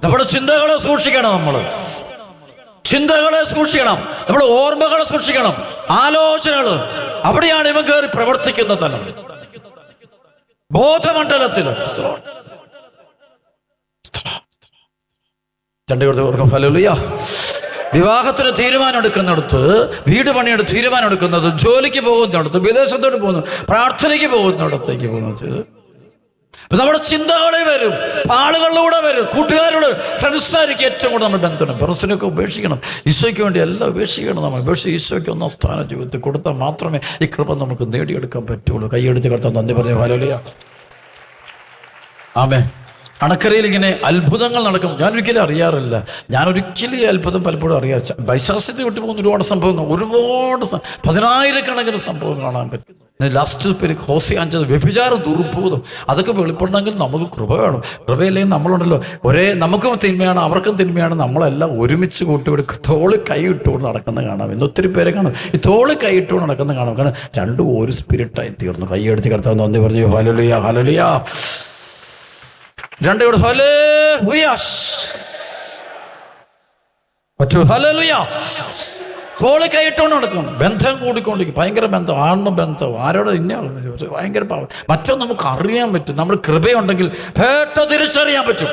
നമ്മുടെ ചിന്തകളെ സൂക്ഷിക്കണം. ചിന്തകളെ സൂക്ഷിക്കണം, നമ്മുടെ ഓർമ്മകളെ സൂക്ഷിക്കണം, ആലോചനകൾ. അവിടെയാണ് ഇവൻ കയറി പ്രവർത്തിക്കുന്ന തലം, ബോധമണ്ഡലത്തിൽ. ഹല്ലേലൂയ. വിവാഹത്തിന് തീരുമാനം എടുക്കുന്നിടത്ത്, വീട് പണിയുടെ തീരുമാനം എടുക്കുന്നത്, ജോലിക്ക് പോകുന്നിടത്ത്, വിദേശത്തോട്ട് പോകുന്നു, പ്രാർത്ഥനയ്ക്ക് പോകുന്നിടത്തേക്ക് പോകുന്നത്, നമ്മുടെ ചിന്തകളെ വരും, ആളുകളിലൂടെ വരും, കൂട്ടുകാരോട്, ഫ്രണ്ട്സായിരിക്കും ഏറ്റവും കൂടുതൽ നമ്മൾ ബന്ധനം. ഫ്രണ്ട്സിനൊക്കെ ഉപേക്ഷിക്കണം. ഈശോയ്ക്ക് വേണ്ടി എല്ലാം ഉപേക്ഷിക്കണം. നമ്മൾ ഉപേക്ഷിച്ച് ഈശോയ്ക്ക് ഒന്നാം സ്ഥാനം ജീവിതത്തിൽ കൊടുത്താൽ മാത്രമേ ഈ കൃപ നമുക്ക് നേടിയെടുക്കാൻ പറ്റുള്ളൂ. കൈയടിച്ച് കടത്താൻ നന്ദി പറഞ്ഞു. ഹല്ലേലൂയ. ആമേൻ. അണക്കരയിൽ ഇങ്ങനെ അത്ഭുതങ്ങൾ നടക്കും. ഞാനൊരിക്കലും അറിയാറില്ല. ഞാനൊരിക്കലും ഈ അത്ഭുതം പലപ്പോഴും അറിയാം. വൈശാസ്യത്തെ വിട്ടു പോകുന്ന ഒരുപാട് സംഭവങ്ങൾ, ഒരുപാട് 10,000-കണക്കിന് സംഭവം കാണാൻ പറ്റും. ലാസ്റ്റ് പേര് ഹോസി 5 വ്യഭിചാരം, ദുർഭൂതം, അതൊക്കെ വെളിപ്പെടണമെങ്കിൽ നമുക്ക് കൃപ വേണം. കൃപയില്ലെങ്കിൽ നമ്മളുണ്ടല്ലോ, നമുക്കും തിന്മയാണ്, അവർക്കും തിന്മയാണ്, നമ്മളെല്ലാം ഒരുമിച്ച് കൂട്ടിവിടും. തോള് കൈ ഇട്ടുകൊണ്ട് നടക്കുന്ന കാണാം. ഇന്ന് ഒത്തിരി പേരെ കാണും ഈ തോള് കൈ ഇട്ടുകൊണ്ട് നടക്കുന്ന കാണാം. കാരണം രണ്ടും ഒരു സ്പിരിറ്റായി തീർന്നു. കൈയടിച്ച് കിടത്താൻ നന്ദി പറഞ്ഞു. Hallelujah, hallelujah. രണ്ടുകൂടെ ഹല്ലേലൂയ. ഹല്ലേലൂയ. തോളി കൈയിട്ടോണ്ട് നടക്കും. ബന്ധം കൂടിക്കൊണ്ടിരിക്കും. ഭയങ്കര ബന്ധം, ആണും ബന്ധം, ആരോട് ഇന്നയാൾ ഭയങ്കര പാവം. മറ്റൊന്ന് നമുക്ക് അറിയാൻ പറ്റും. നമ്മൾ കൃപയുണ്ടെങ്കിൽ തിരിച്ചറിയാൻ പറ്റും.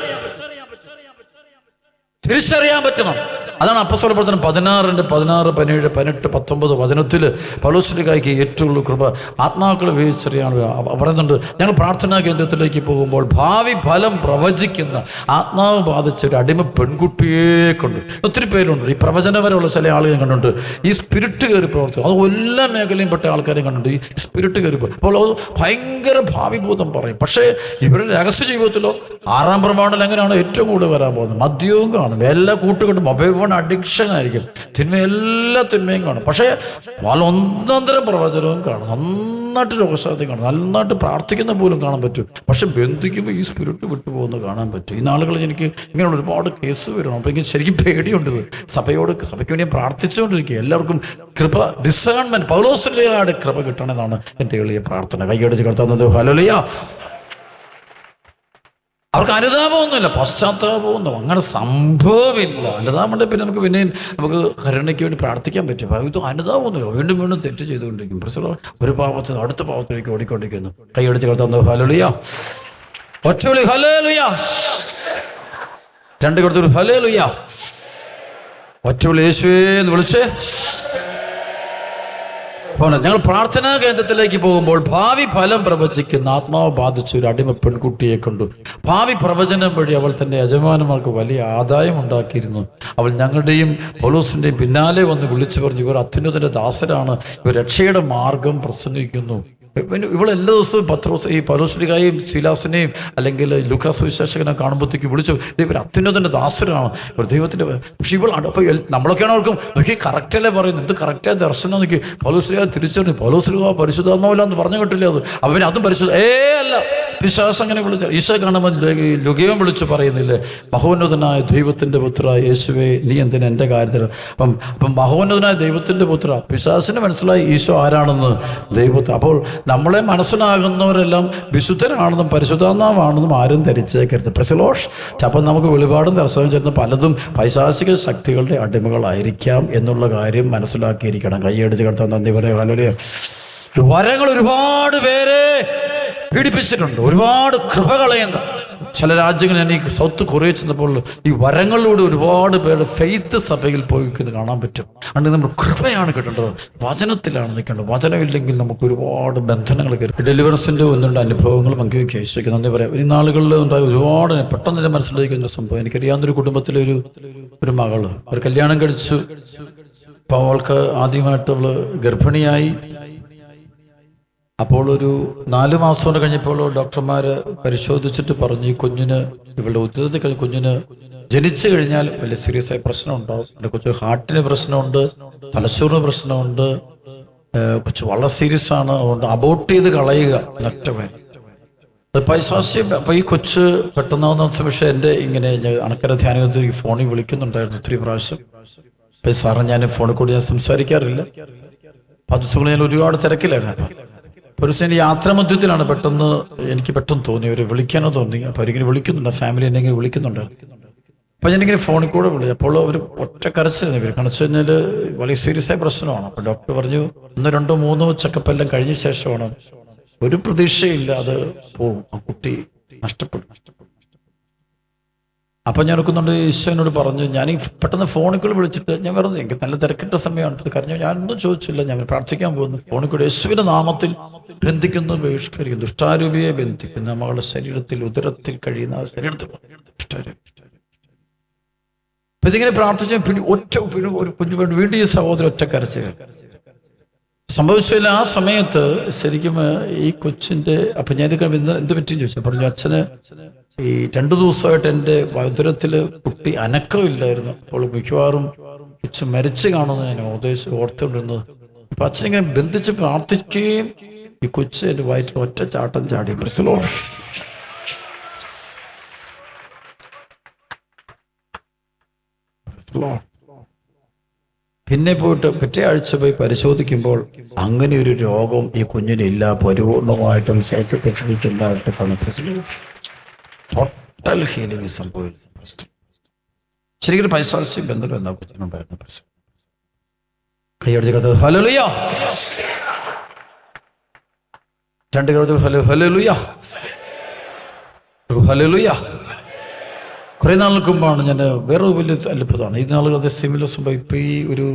തിരിച്ചറിയാൻ പറ്റണം. അതാണ് അപ്പോസ്തല പ്രവർത്തനം 16, 17, 18, 19 വചനത്തിൽ പൗലോസ്ലീഹായ്ക്ക് ഏറ്റവും കൂടുതൽ കൃപ ആത്മാക്കളെ വേവിച്ചറിയാൻ പറയുന്നുണ്ട്. ഞങ്ങൾ പ്രാർത്ഥനാ കേന്ദ്രത്തിലേക്ക് പോകുമ്പോൾ ഭാവി ഫലം പ്രവചിക്കുന്ന ആത്മാവ് ബാധിച്ച ഒരു അടിമ പെൺകുട്ടിയെ കൊണ്ട്, ഒത്തിരി പേരുണ്ട് ഈ പ്രവചനപരമുള്ള ചില ആളുകളെ കണ്ടുണ്ട്. ഈ സ്പിരിറ്റ് കയറി പ്രവർത്തിക്കും. അത് എല്ലാ മേഖലയും പെട്ട ആൾക്കാരെയും കണ്ടുണ്ട്. ഈ സ്പിരിറ്റ് കയറി അപ്പോൾ അത് ഭയങ്കര ഭാവിഭൂതം പറയും. പക്ഷേ ഇവരുടെ രഹസ്യ ജീവിതത്തിലോ 6-ാം പ്രമാണത്തിൽ എങ്ങനെയാണ് ഏറ്റവും കൂടുതൽ വരാൻ പോകുന്നത്? മദ്യവും കാണും, എല്ലാ കൂട്ടുകെട്ടും, മൊബൈൽ ഫോൺ അഡിക്ഷൻ ആയിരിക്കും, തിന്മ, എല്ലാ തിന്മയും കാണും. പക്ഷേ ഒന്നൊന്നരം പ്രവചനവും കാണും, നന്നായിട്ട് രോഗശാന്തി കാണും, നന്നായിട്ട് പ്രാർത്ഥിക്കുന്ന പോലും കാണാൻ പറ്റും. പക്ഷെ ബന്ധിക്കുമ്പോൾ ഈ സ്പിരിറ്റ് വിട്ടുപോകുന്നത് കാണാൻ പറ്റും. ഈ നാളുകളിൽ എനിക്ക് ഇങ്ങനെയുള്ള ഒരുപാട് കേസ് വരണം. അപ്പോൾ എനിക്ക് ശരിക്കും പേടിയുണ്ട്. സഭയ്ക്ക് വേണ്ടി പ്രാർത്ഥിച്ചുകൊണ്ടിരിക്കുക. എല്ലാവർക്കും കൃപ, ഡിസേൺമെന്റ്, പൗലോസ്ലീഹായുടെ കൃപ കിട്ടണമെന്നാണ് എൻ്റെ എളിയ പ്രാർത്ഥന. കൈയടിച്ച് കിടത്തുന്നത്. ഹല്ലേലൂയ. അവർക്ക് അനുതാപമൊന്നുമില്ല, പശ്ചാത്താപമൊന്നും അങ്ങനെ സംഭവമില്ല. അനുതാപമുണ്ട് പിന്നെ നമുക്ക് കരുണയ്ക്ക് വേണ്ടി പ്രാർത്ഥിക്കാൻ പറ്റും. ഇത് അനുതാപമൊന്നുമില്ല. വീണ്ടും വീണ്ടും തെറ്റ് ചെയ്തുകൊണ്ടിരിക്കും. ഒരു പാപത്തിൽ അടുത്ത പാപത്തിലേക്ക് ഓടിക്കൊണ്ടിരിക്കുന്നു. കൈയടിച്ച് കിടത്തുന്നത്. ഹല്ലേലൂയ. ഒറ്റവിളി ഹല്ലേലൂയ. രണ്ട് കൊടുത്തു ഹല്ലേലൂയ. ഒറ്റവിളി യേശുവേ എന്ന് വിളിച്ച്. ഞങ്ങൾ പ്രാർത്ഥനാ കേന്ദ്രത്തിലേക്ക് പോകുമ്പോൾ ഭാവി ഫലം പ്രവചിക്കുന്ന ആത്മാവ് ബാധിച്ച ഒരു അടിമ പെൺകുട്ടിയെ കണ്ടു. ഭാവി പ്രവചനം വഴി അവൾ തന്റെ യജമാനന്മാർക്ക് വലിയ ആദായം ഉണ്ടാക്കിയിരുന്നു. അവൾ ഞങ്ങളുടെയും പൗലോസിന്റെയും പിന്നാലെ വന്ന് വിളിച്ചു പറഞ്ഞു, ഇവർ അത്യുന്നതന്റെ ദാസരാണ്, ഇവർ രക്ഷയുടെ മാർഗം പ്രസംഗിക്കുന്നു. ഇവൾ എല്ലാ ദിവസവും ഈ പൗലോസ്ലീഹായെയും ശീലാസിനെയും അല്ലെങ്കിൽ ലൂക്കാ സുവിശേഷകനെ കാണുമ്പോഴത്തേക്ക് വിളിച്ചു, ഇവർ അത്യുന്നതന്റെ ദാസരാണ്, ഇവർ ദൈവത്തിന്റെ. പക്ഷെ ഇവൾ അപ്പോൾ നമ്മളൊക്കെയാണ് ഓർക്കും, നോക്കി കറക്റ്റല്ലേ പറയുന്നത്, എന്ത് കറക്റ്റായ ദർശനം നോക്കി. പൗലോസ്ലീഹ തിരിച്ചറിഞ്ഞു, പൗലോസ്ലീഹ പരിശുദ്ധാത്മാവില്ലാന്ന് പറഞ്ഞു കേട്ടില്ലേ? അവന് അതും പരിശുദ്ധ അല്ല. വിശ്വാസം അങ്ങനെ വിളിച്ച ഈശോ കാണുമ്പോൾ ലുകയും വിളിച്ചു പറയുന്നില്ലേ, മഹോന്നതനായ ദൈവത്തിന്റെ പുത്ര യേശുവേ നീ എന്തിനാ എൻ്റെ കാര്യത്തിൽ. അപ്പം മഹോന്നതനായ ദൈവത്തിന്റെ പുത്ര, പിശാചിന് മനസ്സിലായി ഈശോ ആരാണെന്ന്, ദൈവത്തെ. അപ്പോൾ നമ്മളെ മനസ്സിലാകുന്നവരെല്ലാം വിശുദ്ധരാണെന്നും പരിശുദ്ധാത്മാവാണെന്നും ആരും ധരിച്ചേക്കരുത്. പ്രസലോഷ്. അപ്പം നമുക്ക് വെളിപാടും ദർശനം ചെയ്യുന്ന പലതും പൈശാചിക ശക്തികളുടെ അടിമകളായിരിക്കാം എന്നുള്ള കാര്യം മനസ്സിലാക്കിയിരിക്കണം. കൈയടിച്ച് കിടത്താൻ നന്ദി പറയാം. ഹല്ലേലൂയ. വരങ്ങൾ ഒരുപാട് പേരെ പീഡിപ്പിച്ചിട്ടുണ്ട്, ഒരുപാട് കൃപ കളയുന്ന ചില രാജ്യങ്ങൾ. ഞാൻ ഈ സൗത്ത് കൊറിയ ചെന്നപ്പോൾ ഈ വരങ്ങളിലൂടെ ഒരുപാട് പേരുടെ ഫെയ്ത്ത് സഭയിൽ പോയിക്കുന്നത് കാണാൻ പറ്റും. അതുകൊണ്ട് നമ്മൾ കൃപയാണ് കിട്ടേണ്ടത്, വചനത്തിലാണ് നിൽക്കേണ്ടത്. വചനമില്ലെങ്കിൽ നമുക്ക് ഒരുപാട് ബന്ധനങ്ങൾ കയറി. ഡെലിവറൻസിൻ്റെ ഒന്നുണ്ട് അനുഭവങ്ങൾ പങ്കുവയ്ക്കുക. ഈശോയ്ക്ക് നന്ദി പറയാം. ഈ നാളുകളിൽ ഉണ്ടായ ഒരുപാട് പെട്ടെന്ന് തന്നെ മനസ്സിലാക്കുന്ന ഒരു സംഭവം. എനിക്കറിയാവുന്നൊരു കുടുംബത്തിലെ ഒരു മകള്, ഒരു കല്യാണം കഴിച്ചു. അപ്പോൾ അവൾക്ക് ആദ്യമായിട്ട് അവള് ഗർഭിണിയായി. അപ്പോൾ ഒരു 4 മാസം കൊണ്ട് കഴിഞ്ഞപ്പോൾ ഡോക്ടർമാര് പരിശോധിച്ചിട്ട് പറഞ്ഞു, ഈ കുഞ്ഞിന്, ഇവളുടെ ഉദ്യോഗത്തിൽ കഴിഞ്ഞ കുഞ്ഞിന് ജനിച്ചു കഴിഞ്ഞാൽ വലിയ സീരിയസ് ആയ പ്രശ്നം ഉണ്ടാവും. എൻ്റെ കൊച്ചു ഹാർട്ടിന് പ്രശ്നമുണ്ട്, തലച്ചോറിന് പ്രശ്നമുണ്ട്, കൊച്ചു വളരെ സീരിയസ് ആണ്, അതുകൊണ്ട് അബോർട്ട് ചെയ്ത് കളയുക ഒറ്റ കാര്യം. പൈശാസ്യം. അപ്പോൾ ഈ കൊച്ച് പെട്ടെന്നാവുന്ന നിമിഷം എൻ്റെ ഇങ്ങനെ അണക്കര ധ്യാനത്തിൽ ഈ ഫോണിൽ വിളിക്കുന്നുണ്ടായിരുന്നു ഒത്തിരി പ്രാവശ്യം. അപ്പം സാറിന് ഞാൻ ഫോണിൽ കൂടി ഞാൻ സംസാരിക്കാറില്ല. 10 ദിവസങ്ങൾ ഞാൻ ഒരുപാട് തിരക്കിലായിരുന്നു. അപ്പം ഒരു ദിവസം യാത്രാമധ്യത്തിലാണ് എനിക്ക് പെട്ടെന്ന് തോന്നി, അവർ വിളിക്കാനോ തോന്നി. അപ്പോൾ അവരിങ്ങനെ വിളിക്കുന്നുണ്ട്, ഫാമിലി എന്നെ വിളിക്കുന്നുണ്ട്. അപ്പം ഞാനിങ്ങനെ ഫോണിൽ കൂടെ വിളിച്ചു. അപ്പോൾ ഒരു ഒറ്റ കരച്ചിലാണ് ഇവർ. കാരണം വെച്ച് കഴിഞ്ഞാൽ വളരെ സീരിയസ് ആയ പ്രശ്നമാണ്. അപ്പോൾ ഡോക്ടർ പറഞ്ഞു 1, 2, 3 ചെക്കപ്പ് എല്ലാം കഴിഞ്ഞ ശേഷമാണ്, ഒരു പ്രതീക്ഷയില്ല, അത് പോവും, ആ കുട്ടി നഷ്ടപ്പെടും. അപ്പം ഞാൻ ഓർക്കുന്നുണ്ട്, ഈശോനോട് പറഞ്ഞു, ഞാൻ ഈ പെട്ടെന്ന് ഫോണിൽ കൂടെ വിളിച്ചിട്ട് ഞാൻ വെറുതെ, എനിക്ക് നല്ല തിരക്കിട്ട സമയമാണ്, കാരണം ഞാനൊന്നും ചോദിച്ചില്ല, ഞാൻ പ്രാർത്ഥിക്കാൻ പോകുന്നു. ഫോണിൽ കൂടെ യേശുവിന്റെ നാമത്തിൽ ബന്ധിക്കുന്നു, ബഹിഷ്കരിക്കുന്നു, ദുഷ്ടാരൂപിയെ ബന്ധിക്കുന്ന മകളുടെ ശരീരത്തിൽ, ഉദരത്തിൽ കഴിയുന്ന ശരീരത്തിൽ അപ്പൊ ഇതിങ്ങനെ പ്രാർത്ഥിച്ച ഒരു കുഞ്ഞു പെണ്ണ് വീണ്ടും ഈ സഹോദരൻ ഒറ്റ കരച്ചിൽ സംഭവിച്ചില്ല. ആ സമയത്ത് ശരിക്കും ഈ കൊച്ചിന്റെ, അപ്പൊ ഞാൻ ഇതൊക്കെ എന്ത് പറ്റിയെന്ന് ചോദിച്ചു. പറഞ്ഞു, അച്ഛന് ഈ 2 ദിവസമായിട്ട് എൻ്റെ ഉദരത്തില് കുട്ടി അനക്കമില്ലായിരുന്നു. അപ്പോൾ മിക്കവാറും കൊച്ചു മരിച്ചു കാണുമെന്ന് ഞാൻ ഓർത്തുകൊണ്ടിരുന്നത്. അപ്പൊ അച്ഛനിങ്ങനെ ബന്ധിച്ച് പ്രാർത്ഥിക്കുകയും ഈ കൊച്ച് എൻ്റെ വയറ്റിൽ ഒറ്റ ചാട്ടം ചാടി. പിന്നെ പോയിട്ട് പിറ്റേ ആഴ്ച പോയി പരിശോധിക്കുമ്പോൾ അങ്ങനെ ഒരു രോഗം ഈ കുഞ്ഞിനില്ല, പരിപൂർണമായിട്ടും ശൈത്യത്തിണ്ടായിട്ട് ടോട്ടൽ ഹീലിംഗ് സംഭവിച്ചു. ശരിക്കും പൈസാസ്യം ബന്ധം എന്നാ കൊച്ചിനുണ്ടായിരുന്ന പ്രശ്നം. കൈയടിച്ച് ഹല്ലേലൂയ, 2 ഹല്ലേലൂയ, ഹല്ലേലൂയ. കുറേ നാളുകൾക്ക് മുമ്പാണ് ഞാൻ വേറെ വലിയ അത്ഭുതമാണ്. ഈ നാളുകൾ അത് സിമിലർ സംഭവം. ഇപ്പം ഈ ഒരു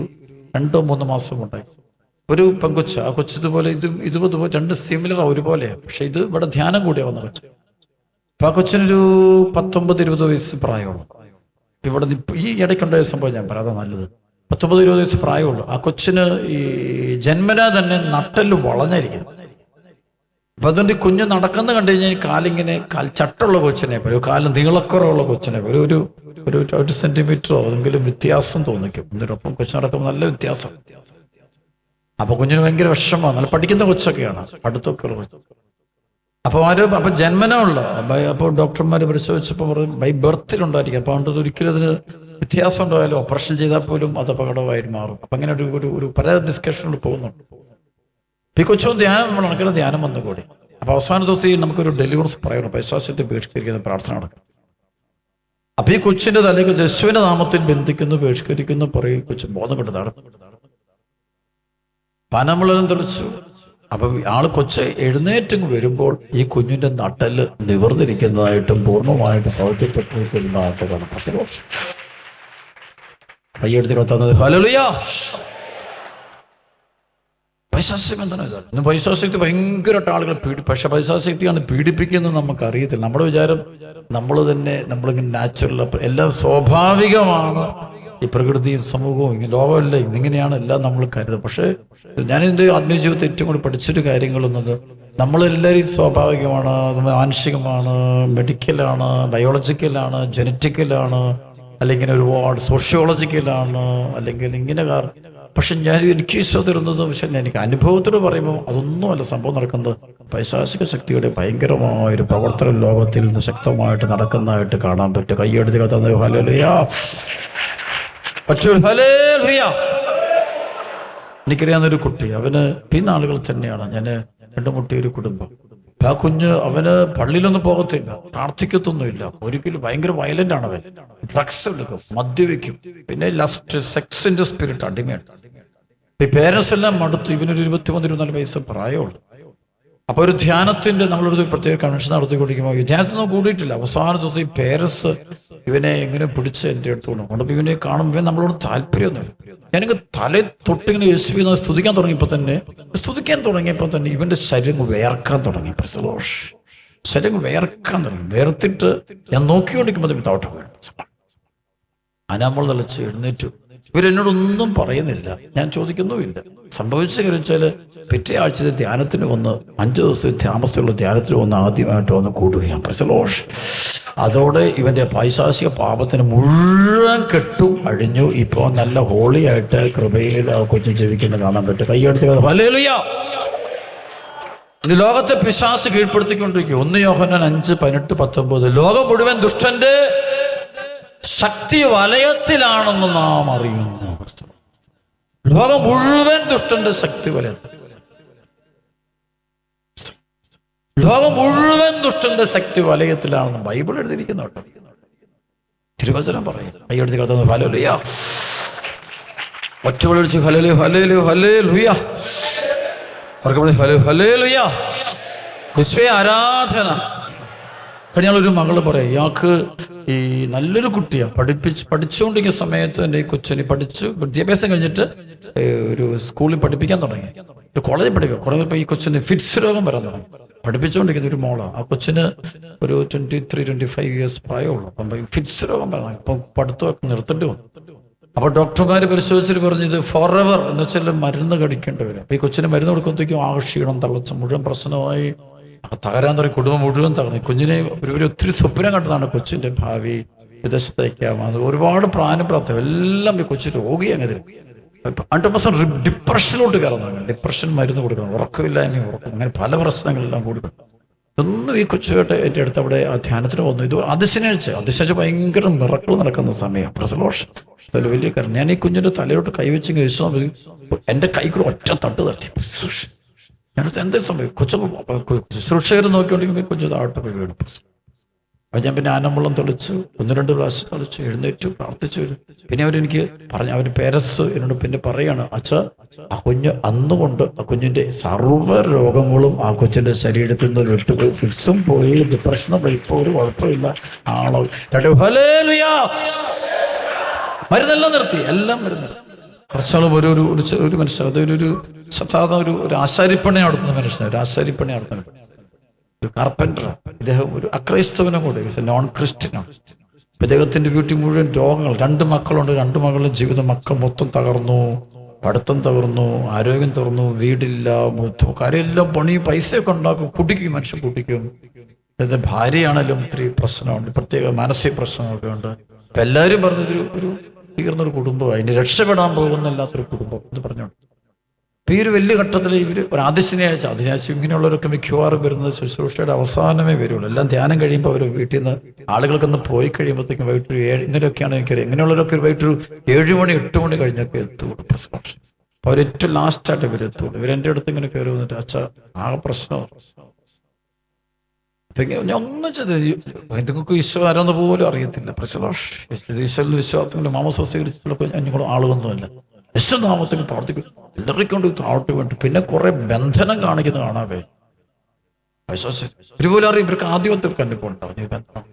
2-3 മാസം ഉണ്ടായി ഒരു പെങ്കൊച്ച്. ആ കൊച്ച് ഇതുപോലെ ഇതുപോലെ 2 സിമിലർ ഒരുപോലെയാണ്. പക്ഷെ ഇത് ഇവിടെ ധ്യാനം കൂടിയാ വന്ന കൊച്ച്. അപ്പം ആ കൊച്ചിനൊരു 19-20 വയസ്സ് പ്രായമുള്ളൂ. ഇവിടെ ഈ ഇടയ്ക്കുണ്ടായ സംഭവം ഞാൻ പറയാതെ നല്ലത്. 19-20 വയസ്സ് പ്രായമുള്ളൂ. ആ കൊച്ചിന് ഈ ജന്മനാ തന്നെ നട്ടെല്ല് വളഞ്ഞിരിക്കുന്നു. അപ്പൊ അതുകൊണ്ട് ഈ കുഞ്ഞ് നടക്കുന്ന കണ്ടു കഴിഞ്ഞാൽ കാലിങ്ങനെ ചട്ടുള്ള കൊച്ചിനെ പോലെ, കാല് നീളക്കുറവുള്ള കൊച്ചിനെ പോലെ ഒരു സെന്റിമീറ്ററോ അതെങ്കിലും വ്യത്യാസം തോന്നിക്കും. ഇതിനൊപ്പം കൊച്ചു നടക്കുമ്പോൾ നല്ല വ്യത്യാസം. അപ്പൊ കുഞ്ഞിന് ഭയങ്കര വിഷമമാണ്. നല്ല പഠിക്കുന്ന കൊച്ചൊക്കെയാണ്, അടുത്തൊക്കെ ഉള്ള കൊച്ചു. അപ്പൊ ജന്മനാ ഉള്ള. അപ്പോൾ ഡോക്ടർമാർ പരിശോധിച്ചപ്പോൾ പറയും ബൈ ബർത്തിലുണ്ടായിരിക്കും. അപ്പൊ അതുകൊണ്ട് ഒരിക്കലും അതിന് വ്യത്യാസം ഉണ്ടായാലും ഓപ്പറേഷൻ ചെയ്താൽ പോലും അത് അപകടമായിട്ട് മാറും. അപ്പൊ അങ്ങനെ ഒരു പല ഡിസ്കഷനോട് പോകുന്നുണ്ട്. ഈ കൊച്ചു ധ്യാനം നടക്കുന്ന ധ്യാനം വന്നുകൂടി. അപ്പൊ അവസാന ദിവസം നമുക്കൊരു ഡെലിവറൻസ് പറയണം, പൈശാചത്തെ ബഹിഷ്കരിക്കുന്ന പ്രാർത്ഥന നടക്കും. അപ്പൊ ഈ കൊച്ചിന്റെ തലേക്ക് യേശുവിന്റെ നാമത്തിൽ ബന്ധിക്കുന്നു, ബഹിഷ്കരിക്കുന്നു പറയും. കൊച്ചു ബോധം കൊണ്ട് പനമുളകം തെളിച്ചു. അപ്പം ആള് കൊച്ച് എഴുന്നേറ്റും വരുമ്പോൾ ഈ കുഞ്ഞിന്റെ നട്ടല് നിവർന്നിരിക്കുന്നതായിട്ടും പൂർണ്ണമായിട്ട് സൗഖ്യപ്പെട്ടിരിക്കുന്നതായിട്ടാണ് കയ്യെടുത്ത് തന്നത്. ഹല്ലേലൂയ. പൈശാചികം എന്താണ് ഇതാണ്? പൈശാചികത്തെ ഭയങ്കരമായിട്ട് ആളുകളെ പക്ഷെ പൈശാചികത്തെയാണ് പീഡിപ്പിക്കുന്നത് നമുക്ക് അറിയത്തില്ല. നമ്മുടെ വിചാരം നമ്മളിങ്ങനെ നാച്ചുറൽ, എല്ലാം സ്വാഭാവികമാണ്. ഈ പ്രകൃതിയും സമൂഹവും ഇങ്ങനെ ലോകമല്ല ഇന്നിങ്ങനെയാണ് എല്ലാം നമ്മൾ കരുതുന്നത്. പക്ഷേ ഞാനെൻ്റെ ആത്മീയ ജീവിതത്തിൽ ഏറ്റവും കൂടി പഠിച്ചൊരു കാര്യങ്ങളൊന്നത്, നമ്മളെല്ലാവരും സ്വാഭാവികമാണ്, മാനസികമാണ്, മെഡിക്കലാണ്, ബയോളജിക്കലാണ്, ജനറ്റിക്കലാണ്, അല്ലെങ്കിൽ ഒരുപാട് സോഷ്യോളജിക്കലാണ്, അല്ലെങ്കിൽ ഇങ്ങനെ പക്ഷെ എനിക്ക് ഈശോ തരുന്നത്, പക്ഷെ എനിക്ക് അനുഭവത്തിൽ പറയുമ്പോൾ അതൊന്നുമല്ല സംഭവം നടക്കുന്നത്. പൈശാചിക ശക്തിയുടെ ഭയങ്കരമായൊരു പ്രവർത്തന ലോകത്തിൽ നിന്ന് ശക്തമായിട്ട് നടക്കുന്നതായിട്ട് കാണാൻ പറ്റും. കയ്യെടുത്ത് കത്തുന്നത് ഹല്ലേലൂയ, ഹല്ലേലൂയ. എനിക്കറിയാവുന്നൊരു കുട്ടി, അവന് പിന്നാളുകൾ തന്നെയാണ്. ഞാൻ കണ്ടുമുട്ടിയ ഒരു കുടുംബം. ആ കുഞ്ഞ് അവന് പള്ളിയിലൊന്നും പോകത്തില്ല, പ്രാർത്ഥിക്കത്തൊന്നുമില്ല, ഒരിക്കലും ഭയങ്കര വയലന്റ് ആണ്. അവൻ ഡ്രഗ്സ് എടുക്കും, മദ്യവെക്കും, പിന്നെ ലസ്റ്റ് സെക്സിന്റെ സ്പിരിറ്റ് അടിമയാണ്. ഈ പേരൻസ് എല്ലാം മടുത്തു. ഇവനൊരു 23-24 വയസ്സ് പ്രായമുള്ളൂ. അപ്പൊ ഒരു ധ്യാനത്തിന്റെ നമ്മളൊരു പ്രത്യേക കൺവെൻഷൻ നടത്തിക്കൊണ്ടിരിക്കുമ്പോൾ ധ്യാനത്തിനൊന്നും കൂടിയിട്ടില്ല. അവസാന ദിവസം ഈ പേരൻസ് ഇവനെ എങ്ങനെ പിടിച്ച് എൻ്റെ അടുത്ത് കൊണ്ടുപോകും. ഇവനെ കാണുമ്പോൾ നമ്മളോട് താല്പര്യമൊന്നുമില്ല. ഞാനിങ്ങനെ തല തൊട്ടിങ്ങനെ യേശുവിനെ സ്തുതിക്കാൻ തുടങ്ങിയപ്പോൾ തന്നെ ഇവന്റെ ശരീരം വേർക്കാൻ തുടങ്ങി. ശരീരം വേർക്കാൻ തുടങ്ങി. വേർത്തിട്ട് ഞാൻ നോക്കിക്കൊണ്ടിരിക്കുമ്പോൾ താഴോട്ട് വീണു. അനാമൾ നിലച്ച് എഴുന്നേറ്റു. ഇവരെന്നോടൊന്നും പറയുന്നില്ല, ഞാൻ ചോദിക്കുന്നുമില്ല. സംഭവിച്ച കഴിച്ചാല് പിറ്റേ ആഴ്ചത്തെ ധ്യാനത്തിന് വന്ന് 5 ദിവസം താമസമുള്ള ധ്യാനത്തിന് വന്ന് ആദ്യമായിട്ട് വന്ന് കൂടുകയാണ്. അതോടെ ഇവന്റെ പൈശാചിക പാപത്തിന് മുഴുവൻ കെട്ടും അഴിഞ്ഞു. ഇപ്പോൾ നല്ല ഹോളിയായിട്ട് കൃപയിൽ കൊച്ചു ജീവിക്കുന്നത് കാണാൻ പറ്റും. കൈയടിച്ച് ഹല്ലേലൂയ. ഇന്ന് ലോകത്തെ പിശാച് കീഴ്പ്പെടുത്തിക്കൊണ്ടിരിക്കും. 1 യോഹന്നാൻ 5:18-19 ലോകം മുഴുവൻ ദുഷ്ടന്റെ ശക്തി വലയത്തിലാണെന്ന് നാം അറിയുന്നു. ലോകം മുഴുവൻ ദുഷ്ടന്റെ ശക്തി വലയത്തിൽ, ലോകം മുഴുവൻ ദുഷ്ടന്റെ ശക്തി വലയത്തിലാണെന്ന് ബൈബിൾ എഴുതിയിരിക്കുന്നു കേട്ടോ. തിരുവചനം പറയും. കൈയെടുത്ത് കിടത്തുന്നു, ഹല്ലേലൂയ. ഒറ്റ വിളിച്ചു ഹല്ലേലൂയ, ഹല്ലേലൂയ, ഹല്ലേലൂയ. ഹല്ലേലൂയ. യേശുവേ ആരാധന. കഴിഞ്ഞാളൊരു മകള് പറയാം, ഇയാൾക്ക് ഈ നല്ലൊരു കുട്ടിയാണ്, പഠിച്ചുകൊണ്ടിരിക്കുന്ന സമയത്ത് എൻ്റെ ഈ കൊച്ചിന് വിദ്യാഭ്യാസം കഴിഞ്ഞിട്ട് ഒരു സ്കൂളിൽ പഠിപ്പിക്കാൻ തുടങ്ങി, ഒരു കോളേജിൽ കോളേജിൽ ഈ കൊച്ചിന് ഫിറ്റ്സ് രോഗം വരാൻ തുടങ്ങി. പഠിപ്പിച്ചുകൊണ്ടിരിക്കുന്ന ഒരു മോളാണ്. ആ കൊച്ചിന് ഒരു 23-25 ഇയേഴ്സ് പ്രായമുള്ളൂ. അപ്പം ഫിറ്റ്സ് രോഗം വരാൻ, ഇപ്പം പഠിത്തമൊക്കെ നിർത്തേണ്ടി വന്നു. അപ്പോൾ ഡോക്ടർമാർ പരിശോധിച്ചിട്ട് പറഞ്ഞു ഇത് ഫോർ എവർ എന്ന് വെച്ചാൽ മരുന്ന് കഴിക്കേണ്ടി വരും. അപ്പോൾ ഈ കൊച്ചിന് മരുന്ന് കൊടുക്കുമ്പോഴത്തേക്കും ആ ക്ഷീണം, തളർച്ച മുഴുവൻ പ്രശ്നമായി തകരാൻ തുടങ്ങി. കുടുംബം മുഴുവൻ തകർന്നു. കുഞ്ഞിനെ ഒത്തിരി സ്വപ്നം കണ്ടതാണ് കൊച്ചിൻ്റെ ഭാവി വിദേശത്തേക്കാവും. അത് ഒരുപാട് പ്രാർത്ഥന എല്ലാം ഈ കൊച്ചു രോഗി അങ്ങനെ 100% ഡിപ്രഷനിലോട്ട് കയറുന്നു. ഡിപ്രഷൻ മരുന്ന് കൊടുക്കണം, ഉറക്കമില്ലായ്മ, അങ്ങനെ പല പ്രശ്നങ്ങളെല്ലാം കൊടുക്കണം. ഇതൊന്നും ഈ കൊച്ചുമായിട്ട് എൻ്റെ അടുത്ത് അവിടെ ആ ധ്യാനത്തിന് വന്നു. ഇത് അതിശനിയാഴ്ച ഭയങ്കര മിറക്കിൾ നടക്കുന്ന സമയം. പ്രസലോഷൻ വലിയ കാര്യം. ഞാൻ ഈ കുഞ്ഞിൻ്റെ തലയോട്ട് കൈവച്ച് കഴിച്ചു, എൻ്റെ കൈക്കൂടെ ഒറ്റ തട്ട് തട്ടി. ഞാനടുത്ത് എന്താ സംഭവം? ശുശ്രൂഷകർ നോക്കിക്കൊണ്ടിരിക്കുമ്പോൾ കൊച്ചു താഴോട്ട് പോയി വീണു. അപ്പം ഞാൻ പിന്നെ ആനമ്പള്ളം തെളിച്ചു, 1-2 പ്രാവശ്യം തെളിച്ചു, എഴുന്നേറ്റു, പ്രാർത്ഥിച്ചു. പിന്നെ അവരെനിക്ക് പറഞ്ഞു, അവർ പേരസ് എന്നോട് പിന്നെ പറയാണ്, അച്ഛാ ആ കുഞ്ഞ് അന്നുകൊണ്ട് ആ കുഞ്ഞിൻ്റെ സർവ്വ രോഗങ്ങളും ആ കൊച്ചിൻ്റെ ശരീരത്തിൽ നിന്ന് വിട്ടുപോയി, ഫിക്സും പോയി, ഡിപ്രഷനും പോയി, ഇപ്പോൾ ഒരു കുഴപ്പമില്ല. ആണോ ഹല്ലേലൂയ. മരുന്നെല്ലാം നിർത്തി, എല്ലാം മരുന്ന്. കുറച്ചാളും ഒരു മനുഷ്യൻ, അതൊരു സാധാരണ ഒരു ആശാരിപ്പണി നടത്തുന്ന മനുഷ്യനാണ്, ഒരു ആശാരിപ്പണി നടത്തുന്ന ഒരു കാർപ്പൻ്റർ. ഇദ്ദേഹം ഒരു അക്രൈസ്തവനും കൂടെ, നോൺ ക്രിസ്ത്യനാണ്. ഇദ്ദേഹത്തിൻ്റെ വീട്ടിൽ മുഴുവൻ രോഗങ്ങൾ. 2 മക്കളുണ്ട്, 2 മക്കളുടെ ജീവിതം, മക്കൾ മൊത്തം തകർന്നു, പഠിത്തം തകർന്നു, ആരോഗ്യം തകർന്നു, വീടില്ല, കാര്യമെല്ലാം പണി, പൈസയൊക്കെ ഉണ്ടാക്കും, കുടിക്കും, മനുഷ്യൻ കുടിക്കും. അദ്ദേഹത്തെ ഭാര്യയാണെങ്കിലും ഒത്തിരി പ്രശ്നമുണ്ട്, പ്രത്യേക മാനസിക പ്രശ്നങ്ങളൊക്കെ ഉണ്ട്. അപ്പം എല്ലാവരും പറഞ്ഞൊരു തീർന്നൊരു കുടുംബമായി, ഇനി രക്ഷപ്പെടാൻ പോകുന്നില്ലാത്തൊരു കുടുംബം എന്ന് പറഞ്ഞോണ്ട്. അപ്പം ഈ ഒരു വലിയ ഘട്ടത്തിൽ ഇവർ ഒരു ആദ്യശനിയാഴ്ച ഇങ്ങനെയുള്ളവരൊക്കെ മിക്കവാറും വരുന്നത് ശുശ്രൂഷയുടെ അവസാനമേ വരുള്ളൂ. എല്ലാം ധ്യാനം കഴിയുമ്പോൾ അവർ വീട്ടിൽ നിന്ന് ആളുകൾക്കൊന്ന് പോയി കഴിയുമ്പോഴത്തേക്കും വൈകിട്ട് 7 ഇങ്ങനെയൊക്കെയാണ് എനിക്കറിയാം. ഇങ്ങനെയുള്ളവരൊക്കെ വൈകിട്ടൊരു 7 മണി 8 മണി കഴിഞ്ഞൊക്കെ എത്തുള്ളൂ പ്രസംഗം. അപ്പോൾ അവരേറ്റവും ലാസ്റ്റായിട്ട് ഇവരെത്തുള്ളൂ. ഇവരെൻ്റെ അടുത്ത് ഇങ്ങനെ കയറി വന്നിട്ട്, അച്ഛാ ആ പ്രശ്നമാണ്. അപ്പം ഞാൻ ഒന്നും ചെയ്ത് നിങ്ങൾക്ക് ഈശോ ആരോന്ന് പോലും അറിയത്തില്ല. ഈശ്വരൻ വിശ്വാസത്തിന്റെ മാമസ സ്വീകരിച്ചുള്ള ഞങ്ങൾ ആളുകളൊന്നുമല്ല. യേശുനാമത്തിൽ പ്രാർത്ഥിക്കും, ഇടറിക്കൊണ്ട് താഴ്ത്തി വേണ്ടി. പിന്നെ കുറെ ബന്ധനം കാണിക്കുന്നത് കാണാവേ. ഇതുപോലെ അറിയാം, ഇവർക്ക് ആദ്യമത്തെ കണ്ടിപ്പുണ്ടാവും ഈ ബന്ധനം.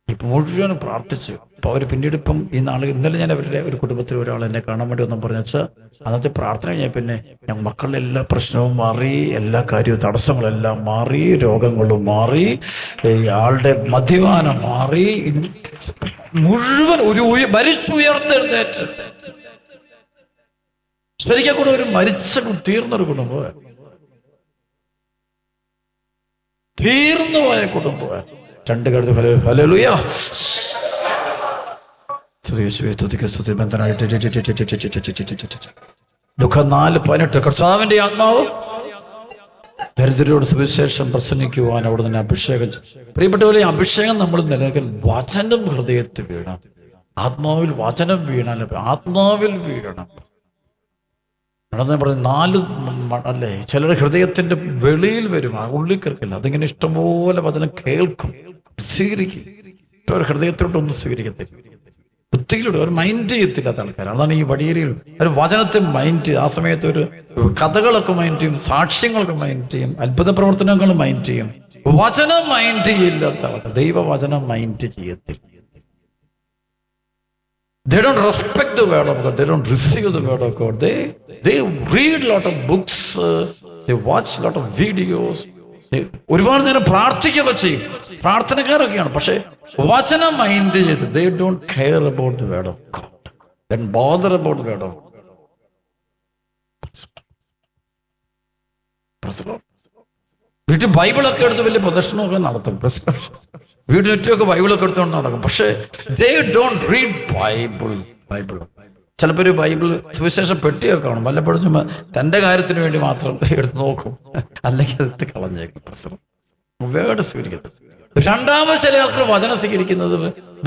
ഇപ്പം മുഴുവനും പ്രാർത്ഥിച്ചു. അപ്പോൾ അവർ പിന്നീട് ഇപ്പം ഇന്നലെ ഞാൻ അവരുടെ ഒരു കുടുംബത്തിൽ ഒരാൾ എന്നെ കാണാൻ വേണ്ടി ഒന്നും പറഞ്ഞു വെച്ചാൽ അന്നത്തെ പ്രാർത്ഥന കഴിഞ്ഞാൽ പിന്നെ ഞങ്ങൾ മക്കളുടെ എല്ലാ പ്രശ്നവും മാറി, എല്ലാ കാര്യവും തടസ്സങ്ങളെല്ലാം മാറി, രോഗങ്ങളും മാറി, ആളുടെ മദ്യപാനം മാറി, മുഴുവൻ ഒരു മരിച്ചുയർത്തെഴുന്നേറ്റ് ശരിക്കും കൂടെ ഒരു തീർന്നൊരു കുടുംബമാണ്, തീർന്നുപോയ കുടുംബമാണ്. 2 കടത്ത് ഹല്ലേലൂയ. Luka 4:18 കർത്താവിന്റെ ആത്മാവ് ദരിദ്രരോട് സുവിശേഷം പ്രസംഗിക്കുവാൻ അവിടെ നിന്ന് അഭിഷേകം. പ്രിയപ്പെട്ടവരെ, അഭിഷേകം നമ്മൾ നിലനിൽക്കാൻ വചനം ഹൃദയത്തിൽ വീഴണം. ആത്മാവിൽ വചനം വീണാൽ ആത്മാവിൽ വീഴണം. നടന്ന് പറഞ്ഞ 4 അല്ലേ, ചിലർ ഹൃദയത്തിന്റെ വെളിയിൽ വരും, ആ ഉള്ളിൽ കേൾക്കില്ല. അതിങ്ങനെ ഇഷ്ടംപോലെ വചനം കേൾക്കും, സ്വീകരിക്കും. ഒരു ഹൃദയത്തോട്ടൊന്നും സ്വീകരിക്കത്തില്ല, ബുദ്ധിയിലൂടെ ഒരു മൈൻഡ് ചെയ്യത്തില്ലാത്ത ആൾക്കാരാണ്. അതാണ് ഈ വടിയേരികൾ. ഒരു വചനത്തെ മൈൻഡ്, ആ സമയത്ത് ഒരു കഥകളൊക്കെ മൈൻഡ് ചെയ്യും, സാക്ഷ്യങ്ങളൊക്കെ മൈൻഡ് ചെയ്യും, അത്ഭുത പ്രവർത്തനങ്ങൾ മൈൻഡ് ചെയ്യും. വചനം മൈൻഡ് ചെയ്യില്ലാത്ത ആൾക്കാർ ദൈവവചനം മൈൻഡ് ചെയ്യത്തില്ല. They don't respect the word of God. They don't receive the word of God. They read lot of books. They watch lot of videos. ഒരുപാട് നേരം പ്രാർത്ഥിക്കുകയൊക്കെ ചെയ്യും, പ്രാർത്ഥനക്കാരൊക്കെയാണ്. പക്ഷെ വചനം മൈൻഡ് ചെയ്ത് they don't care about the word of God. They don't bother about the word of God. വീട്ടിൽ ബൈബിളൊക്കെ എടുത്ത് വലിയ പ്രദർശനമൊക്കെ നടത്തും, വീട്ടിൽ ചുറ്റുമൊക്കെ ബൈബിളൊക്കെ എടുത്തുകൊണ്ട് നടക്കും. പക്ഷേ they don't read ബൈബിൾ. ചിലപ്പോൾ ഒരു ബൈബിൾ സുവിശേഷം പെട്ടിയൊക്കെ കാണും, വല്ലപ്പോഴും ചുമ്മാ തൻ്റെ കാര്യത്തിന് വേണ്ടി മാത്രം എടുത്ത് നോക്കും, അല്ലെങ്കിൽ എടുത്ത് കളഞ്ഞേക്കും. വേട് സ്വീകരിക്കുന്നത്. രണ്ടാമത് ചില ആൾക്കാർ വചനം സ്വീകരിക്കുന്നത്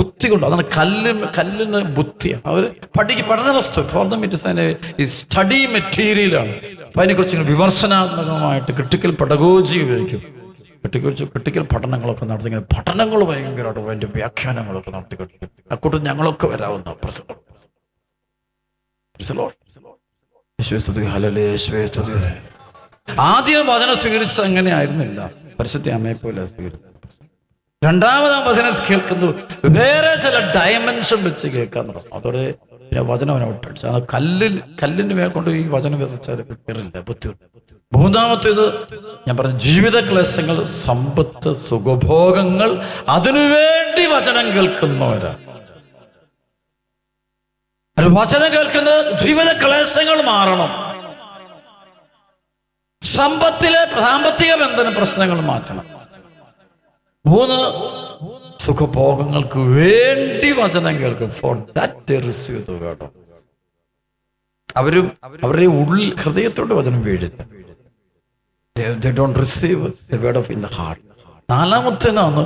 ബുദ്ധി കൊണ്ട്. അതാണ് കല്ലിന് ബുദ്ധിയാണ്. അവർ പഠന വസ്തു ഈ സ്റ്റഡി മെറ്റീരിയലാണ്. അപ്പം അതിനെക്കുറിച്ച് വിമർശനാത്മകമായിട്ട് ക്രിട്ടിക്കൽ പെഡഗോജി ഉപയോഗിക്കും. ക്രിട്ടിക്കൽ പഠനങ്ങളൊക്കെ നടത്തി, ഇങ്ങനെ പഠനങ്ങൾ ഭയങ്കരമായിട്ട് അതിൻ്റെ വ്യാഖ്യാനങ്ങളൊക്കെ നടത്തിക്കൊണ്ടിരിക്കും. അക്കൂട്ടം ഞങ്ങളൊക്കെ വരാവുന്ന ആദ്യം വചനം സ്വീകരിച്ച അങ്ങനെ ആയിരുന്നില്ല, പരിശുദ്ധ അമ്മയെ പോലെ സ്വീകരിച്ചു. രണ്ടാമതാം വചനം കേൾക്കുന്നു, വേറെ ചില ഡയമെൻഷൻ വെച്ച് കേൾക്കാൻ തുടങ്ങും. അതോടെ പിന്നെ വചനം അവനോട്ട് അടിച്ചു. അത് കല്ലിന് മേൽക്കൊണ്ട് ഈ വചനം വിതച്ചാൽ കയറില്ല, ബുദ്ധിമുട്ട്. മൂന്നാമത്തേത് ഞാൻ പറഞ്ഞു, ജീവിത ക്ലേശങ്ങൾ, സമ്പത്ത്, സുഖഭോഗങ്ങൾ, അതിനുവേണ്ടി വചനം കേൾക്കുന്നവരാ. വചനം കേൾക്കുന്നത് ജീവിത ക്ലേശങ്ങൾ മാറണം, സാമ്പത്തിക ബന്ധന പ്രശ്നങ്ങൾ മാറ്റണം. 3, സുഖഭോഗങ്ങൾക്ക് വേണ്ടി വചനം കേൾക്കും. For that receive the word. അവരുടെ ഉള്ളിൽ ഹൃദയത്തോട് വചനം വീഴില്ല. They don't receive the word of in the heart. 4-ാമത്തേതാണ്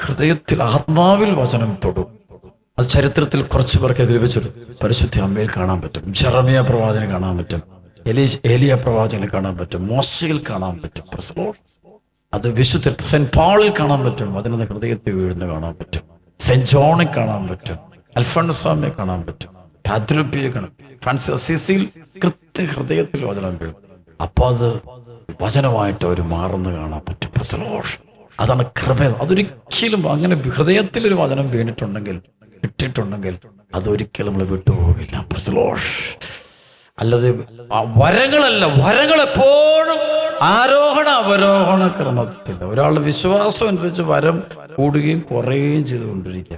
ഹൃദയത്തിൽ, ആത്മാവിൽ വചനം തൊടും. അത് ചരിത്രത്തിൽ കുറച്ചു പേർക്ക് അത് ലഭിച്ചൊരു പരിശുദ്ധ അമ്മയിൽ കാണാൻ പറ്റും, ജെറമിയ പ്രവാചകനെ കാണാൻ പറ്റും, ഏലിയ പ്രവാചകനെ കാണാൻ പറ്റും, മോശയിൽ കാണാൻ പറ്റും, അത് വിശുദ്ധ സെന്റ് പോളിൽ കാണാൻ പറ്റും, അതിനത് ഹൃദയത്തിൽ വീഴുന്ന കാണാൻ പറ്റും, സെന്റ് ജോണിൽ കാണാൻ പറ്റും, അൽഫോൻസാമയെ കാണാൻ പറ്റും, പാദ്രിപ്പിയെ കാണാൻ, ഫ്രാൻസിസ് അസീസിയിൽ കൃത്യ ഹൃദയത്തിൽ വചനം വീഴും. അപ്പൊ അത് വചനമായിട്ട് അവർ മാറുന്ന കാണാൻ പറ്റും. അതാണ് കൃപ. അതൊരിക്കലും അങ്ങനെ ഹൃദയത്തിലൊരു വചനം വീണിട്ടുണ്ടെങ്കിൽ, ഇട്ടിട്ടുണ്ടെങ്കിൽ, അതൊരിക്കലും നമ്മൾ വിട്ടുപോകില്ല. അല്ലാതെ വരങ്ങളല്ല, വരങ്ങൾ എപ്പോഴും ആരോഹണ അവരോഹണ ക്രമത്തിൽ, ഒരാളുടെ വിശ്വാസം അനുസരിച്ച് വരം കൂടുകയും കുറയുകയും ചെയ്തുകൊണ്ടിരിക്കുക.